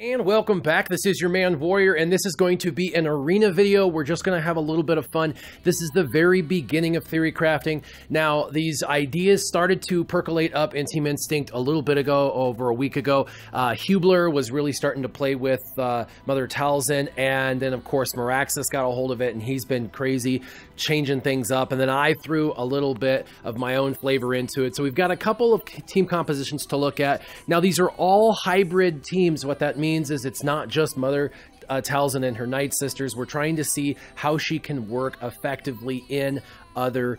And welcome back. This is your man Warrior, and this is going to be an arena video. We're just going to have a little bit of fun. This is the very beginning of theory crafting. Now, these ideas started to percolate up in Team Instinct a little bit ago, over a week ago. Hubler was really starting to play with Mother Talzin, and then of course Meraxis got a hold of it, and he's been crazy changing things up. And then I threw a little bit of my own flavor into it. So we've got a couple of team compositions to look at. Now, these are all hybrid teams. What that means is it's not just Mother Talzin and her Night Sisters. We're trying to see how she can work effectively in other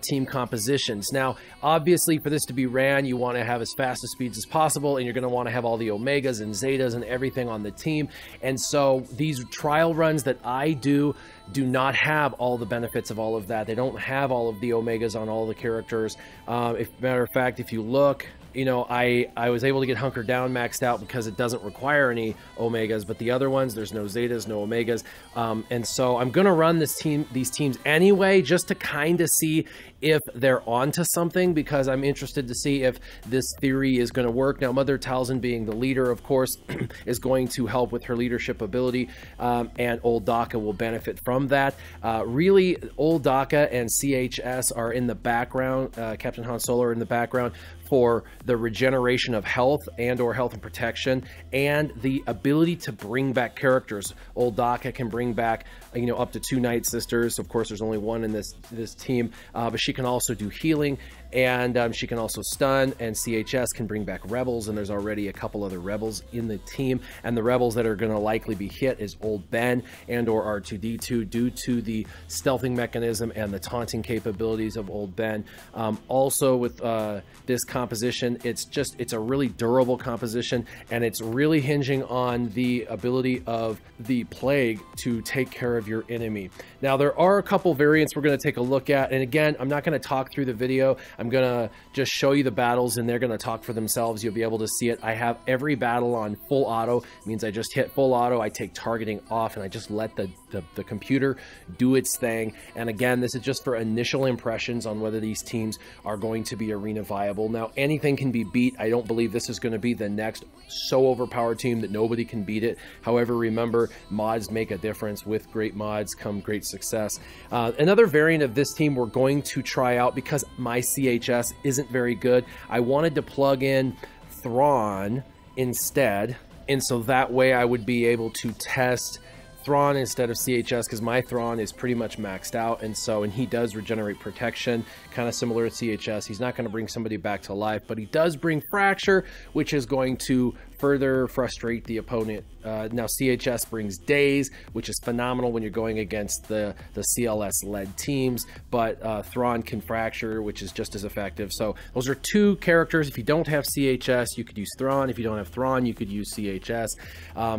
team compositions. Now, obviously, for this to be ran, you want to have as fast as speeds as possible, and you're going to want to have all the Omegas and Zetas and everything on the team. And so these trial runs that I do not have all the benefits of all of that. They don't have all of the Omegas on all the characters. Matter of fact, if you look, you know, I was able to get Hunkered Down maxed out because it doesn't require any Omegas, but the other ones, there's no Zetas, no Omegas. And so I'm going to run these teams anyway, just to kind of see if they're onto something, because I'm interested to see if this theory is going to work. Now, Mother Talzin, being the leader, of course, is going to help with her leadership ability, and Old Daka will benefit from that. Really, Old Daka and CHS are in the background. Captain Han Solo are in the background for the regeneration of health and/or health and protection, and the ability to bring back characters. Old Daka can bring back, you know, up to 2 Night Sisters. Of course, there's only one in this team, but she can also do healing, and she can also stun, and CHS can bring back rebels, and there's already a couple other rebels in the team. And the rebels that are going to likely be hit is Old Ben and/or R2-D2 due to the stealthing mechanism and the taunting capabilities of Old Ben. Also, with this composition, it's a really durable composition, and it's really hinging on the ability of the Plague to take care of your enemy. Now, there are a couple variants we're going to take a look at, and again, I'm not going to talk through the video. I'm going to just show you the battles, and they're going to talk for themselves. You'll be able to see it. I have every battle on full auto. It means I just hit full auto, I take targeting off, and I just let the computer do its thing. And again, this is just for initial impressions on whether these teams are going to be arena viable. Now, anything can be beat. I don't believe this is going to be the next so overpowered team that nobody can beat it. However, remember, mods make a difference. With great mods come great success. Another variant of this team we're going to try out, because my CHS isn't very good. I wanted to plug in Thrawn instead, and so that way I would be able to test Thrawn instead of CHS, because my Thrawn is pretty much maxed out, and he does regenerate protection, kind of similar to CHS. He's not going to bring somebody back to life, but he does bring Fracture, which is going to further frustrate the opponent. Now, CHS brings Daze, which is phenomenal when you're going against the CLS-led teams, but Thrawn can Fracture, which is just as effective. So those are 2 characters. If you don't have CHS, you could use Thrawn. If you don't have Thrawn, you could use CHS.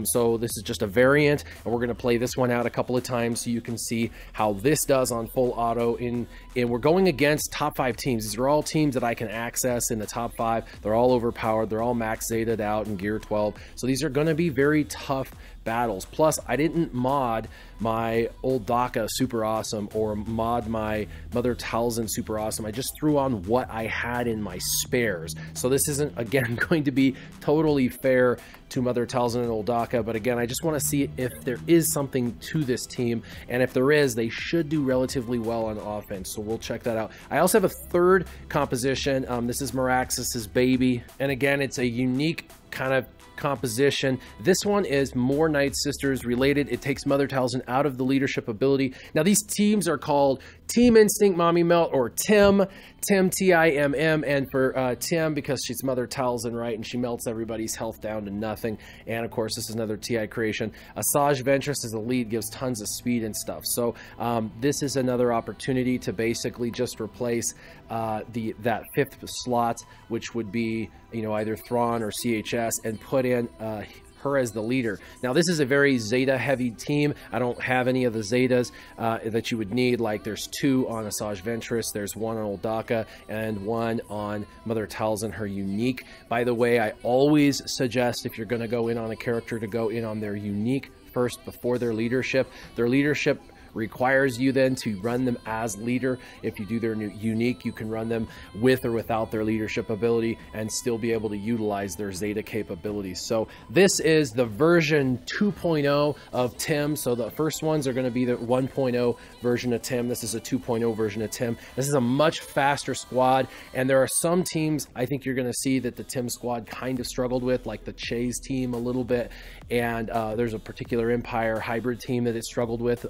So this is just a variant, and we're going to play this one out a couple of times so you can see how this does on full auto. And we're going against top 5 teams. These are all teams that I can access in the top 5. They're all overpowered. They're all max Zeta'd out and gear 12. So these are going to be very tough battles. Plus, I didn't mod my Old Daka super awesome or mod my Mother Talzin super awesome. I just threw on what I had in my spares. So this isn't, again, going to be totally fair to Mother Talzin and Old Daka, but again, I just want to see if there is something to this team, and if there is, they should do relatively well on offense, so we'll check that out. I also have a third composition. This is Meraxis's baby, and again, it's a unique kind of composition. This one is more Night Sisters related. It takes Mother Talzin out of the leadership ability. Now, these teams are called Team Instinct Mommy Melt, or TiMM, TiMM, and for TiMM because she's Mother Talzin, right, and she melts everybody's health down to nothing. And of course, this is another TI creation. Asajj Ventress as a lead gives tons of speed and stuff. So this is another opportunity to basically just replace that 5th slot, which would be, you know, either Thrawn or CHS, and put in her as the leader. Now, this is a very Zeta heavy team. I don't have any of the Zetas that you would need. Like, there's 2 on Asajj Ventress, there's 1 on Old Daka, and 1 on Mother Talzin, her unique. By the way, I always suggest, if you're going to go in on a character, to go in on their unique first before their leadership. Their leadership requires you then to run them as leader. If you do their unique, you can run them with or without their leadership ability and still be able to utilize their Zeta capabilities. So this is the version 2.0 of TiMM. So the first ones are going to be the 1.0 version of TiMM. This is a 2.0 version of TiMM. This is a much faster squad, and there are some teams I think you're going to see that the TiMM squad kind of struggled with, like the Chase team a little bit, and there's a particular Umpire hybrid team that it struggled with.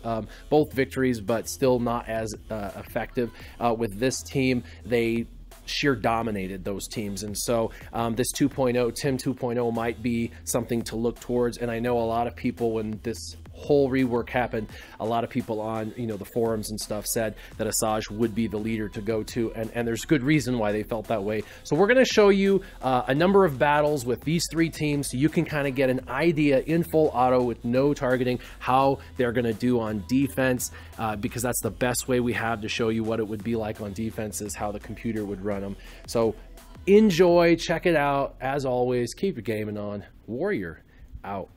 Both victories, but still not as effective. With this team, they sheer dominated those teams, and so this 2.0 TiMM 2.0 might be something to look towards. And I know a lot of people, when this whole rework happened, a lot of people on the forums and stuff said that Asajj would be the leader to go to, and there's good reason why they felt that way. So we're going to show you a number of battles with these three teams so you can kind of get an idea in full auto with no targeting how they're going to do on defense, because that's the best way we have to show you what it would be like on defense, is how the computer would run them. So enjoy, check it out. As always, keep your gaming on. Warrior out.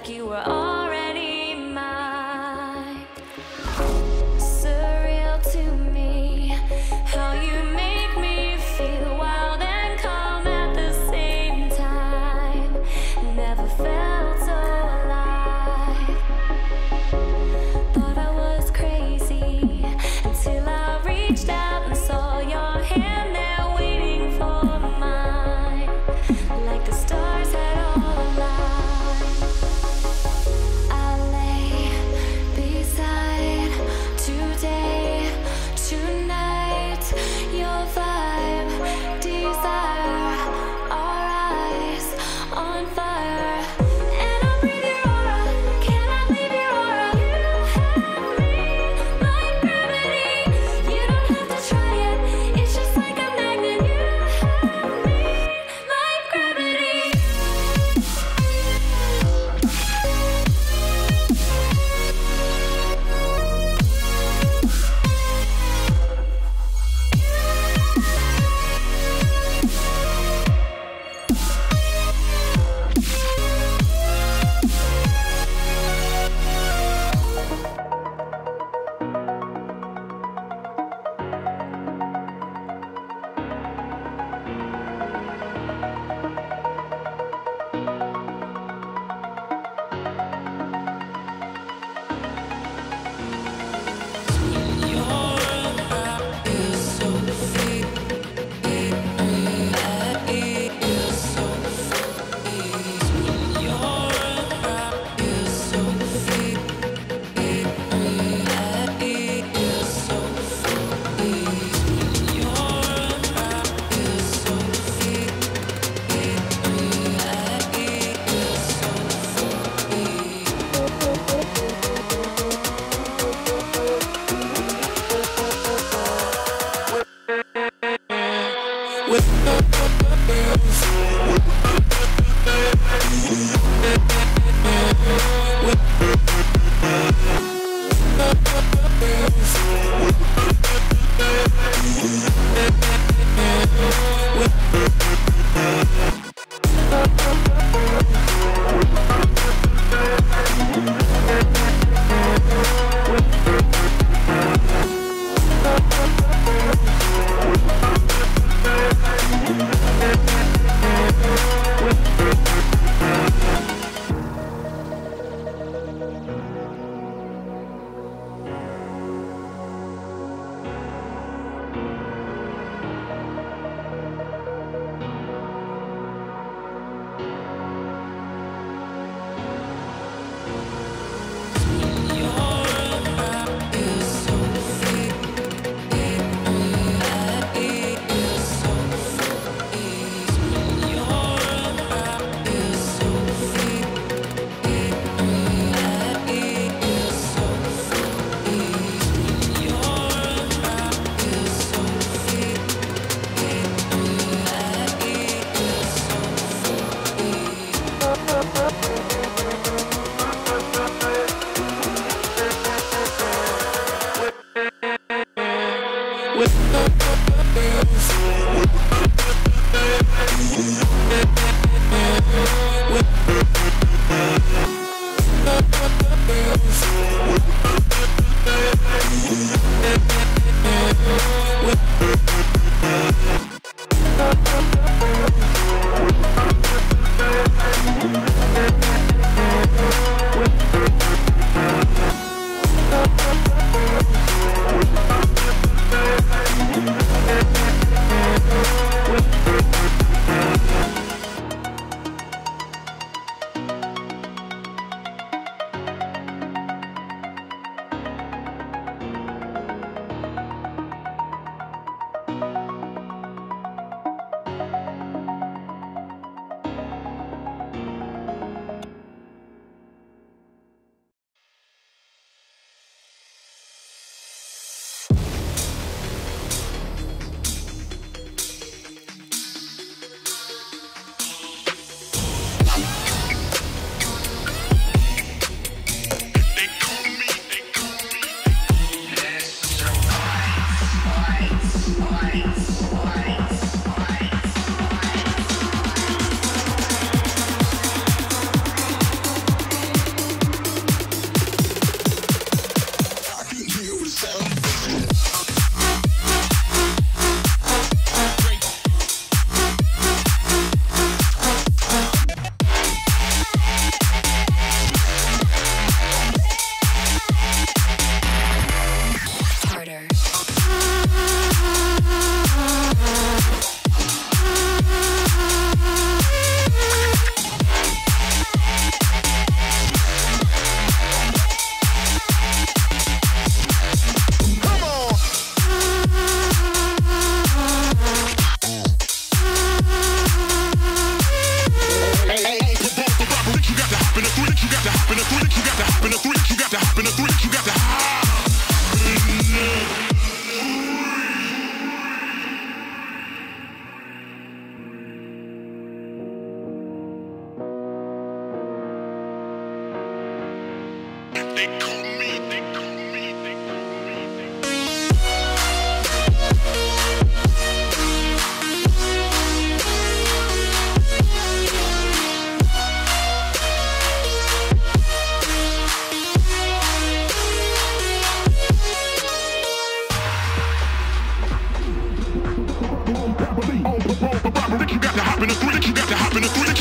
like you were already mine. Surreal to me how you make me feel wild and calm at the same time. Never felt so alive. Thought I was crazy until I reached out and saw your hand there waiting for mine, like the stars had all aligned. I lay beside today, tonight, your vibe, desire, our eyes on fire. And I breathe your aura, cannot leave your aura. You have me like gravity. You don't have to try it, it's just like a magnet. You have me like gravity.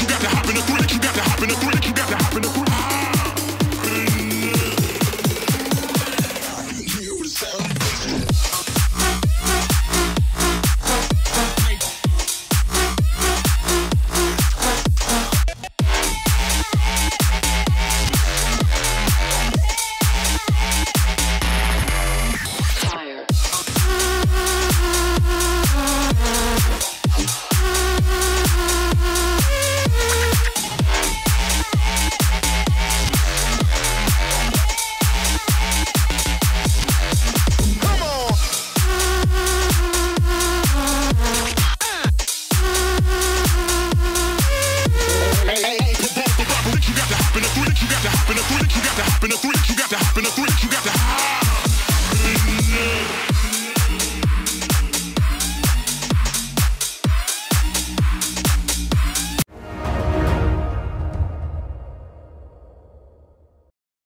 You got to hop in the three.